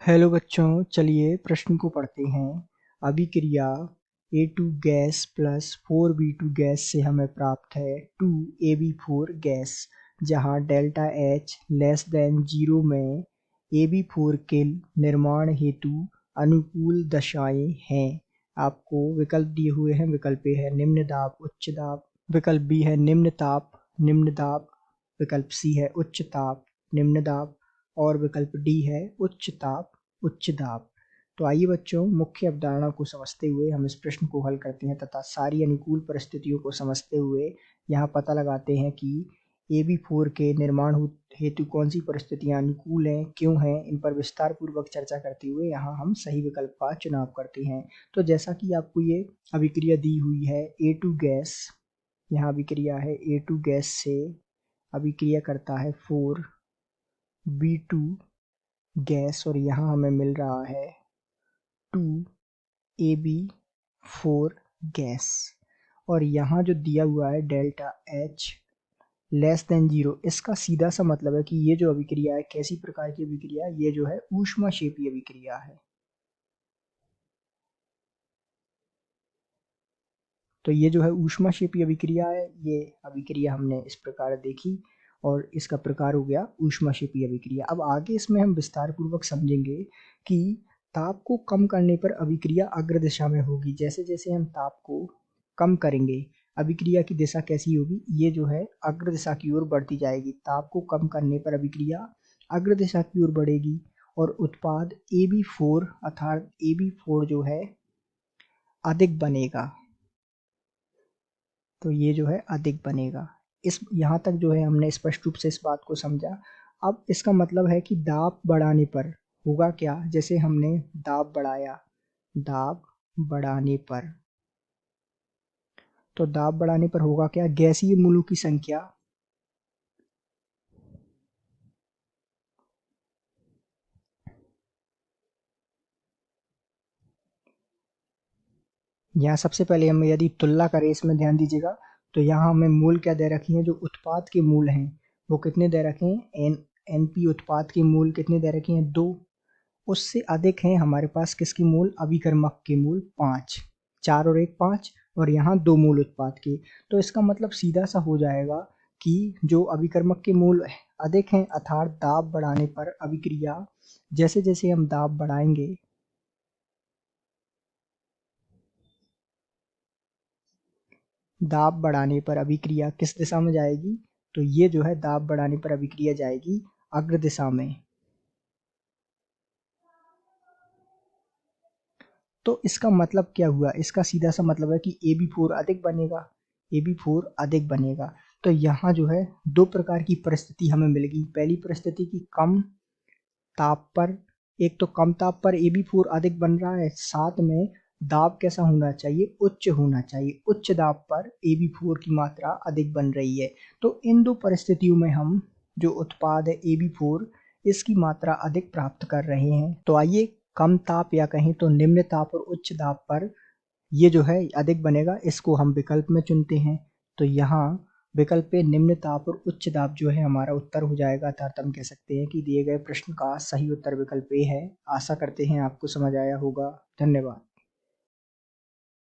Hello बच्चों, चलिए प्रश्न को पढ़ते हैं। अभिक्रिया A2 gas plus 4B2 gas से हमें प्राप्त है 2AB4 गैस, जहां डेल्टा H लेस देन 0 में AB4 के निर्माण हेतु अनुकूल दशाएं हैं। आपको विकल्प दिए हुए हैं। विकल्प ए है निम्न दाब उच्च दाब, विकल्प बी है निम्न ताप निम्न दाब, विकल्प सी है उच्च ताप निम्न दाब और विकल्प डी है उच्च ताप उच्च दाब। तो आइए बच्चों, मुख्य अवधारणा को समझते हुए हम इस प्रश्न को हल करते हैं तथा सारी अनुकूल परिस्थितियों को समझते हुए यहाँ पता लगाते हैं कि AB4 के निर्माण हेतु कौन सी परिस्थितियां अनुकूल हैं, क्यों हैं। इन पर विस्तार पूर्वक चर्चा करते हुए यहाँ हम सही विकल्प का चुनाव करते हैं। तो जैसा कि आपको ये अभिक्रिया दी हुई है A2 गैस, यहाँ अभिक्रिया है A2 गैस से अभिक्रिया करता है 4B2 गैस और यहाँ हमें मिल रहा है 2AB4 गैस। और यहाँ जो दिया हुआ है डेल्टा H लेस देन 0, इसका सीधा सा मतलब है कि ये जो अभिक्रिया है कैसी प्रकार की अभिक्रिया है, ये जो है ऊष्माक्षेपी अभिक्रिया है। तो ये जो है ऊष्माक्षेपी अभिक्रिया है। ये अभिक्रिया हमने इस प्रकार देखी और इसका प्रकार हो गया ऊष्माक्षेपी अभिक्रिया। अब आगे इसमें हम विस्तार पूर्वक समझेंगे कि ताप को कम करने पर अभिक्रिया अग्र दिशा में होगी। जैसे जैसे हम ताप को कम करेंगे, अभिक्रिया की दिशा कैसी होगी, ये जो है अग्र दिशा की ओर बढ़ती जाएगी। ताप को कम करने पर अभिक्रिया अग्र दिशा की ओर बढ़ेगी और उत्पाद AB4 अर्थात AB4 जो है अधिक बनेगा। तो ये जो है अधिक बनेगा। इस यहाँ तक जो है हमने स्पष्ट रूप से इस बात को समझा। अब इसका मतलब है कि दाब बढ़ाने पर होगा क्या। जैसे हमने दाब बढ़ाया, दाब बढ़ाने पर, तो दाब बढ़ाने पर होगा क्या, गैसीय मूलों की संख्या यहाँ सबसे पहले हम यदि तुलना करें, इसमें ध्यान दीजिएगा, तो यहाँ हमें मूल क्या दे रखी हैं, जो उत्पाद के मूल हैं वो कितने दे रखे हैं, NP उत्पाद के मूल कितने दे रखे हैं, 2। उससे अधिक हैं हमारे पास किसके मूल, अभिकर्मक के मूल 5, 4 और 1 5, और यहाँ 2 मूल उत्पाद के। तो इसका मतलब सीधा सा हो जाएगा कि जो अभिकर्मक के मूल अधिक हैं अर्थात दाब बढ़ाने पर अभिक्रिया, जैसे जैसे हम दाब बढ़ाएंगे, दाब बढ़ाने पर अभिक्रिया किस दिशा में जाएगी, तो ये जो है दाब बढ़ाने पर अभिक्रिया जाएगी अग्र दिशा में। तो इसका मतलब क्या हुआ, इसका सीधा सा मतलब है कि AB4 अधिक बनेगा, AB4 अधिक बनेगा। तो यहाँ जो है दो प्रकार की परिस्थिति हमें मिलेगी। पहली परिस्थिति की कम ताप पर, एक तो कम ताप पर AB4 अधिक बन रहा है, साथ में दाब कैसा होना चाहिए, उच्च होना चाहिए। उच्च दाब पर AB4 की मात्रा अधिक बन रही है। तो इन दो परिस्थितियों में हम जो उत्पाद है AB4, इसकी मात्रा अधिक प्राप्त कर रहे हैं। तो आइए कम ताप या कहें तो निम्न ताप और उच्च दाब पर ये जो है अधिक बनेगा, इसको हम विकल्प में चुनते हैं। तो यहाँ विकल्प पे निम्न ताप और उच्च दाब जो है हमारा उत्तर हो जाएगा। अर्थात हम कह सकते हैं कि दिए गए प्रश्न का सही उत्तर विकल्प ए है। आशा करते हैं आपको समझ आया होगा। धन्यवाद।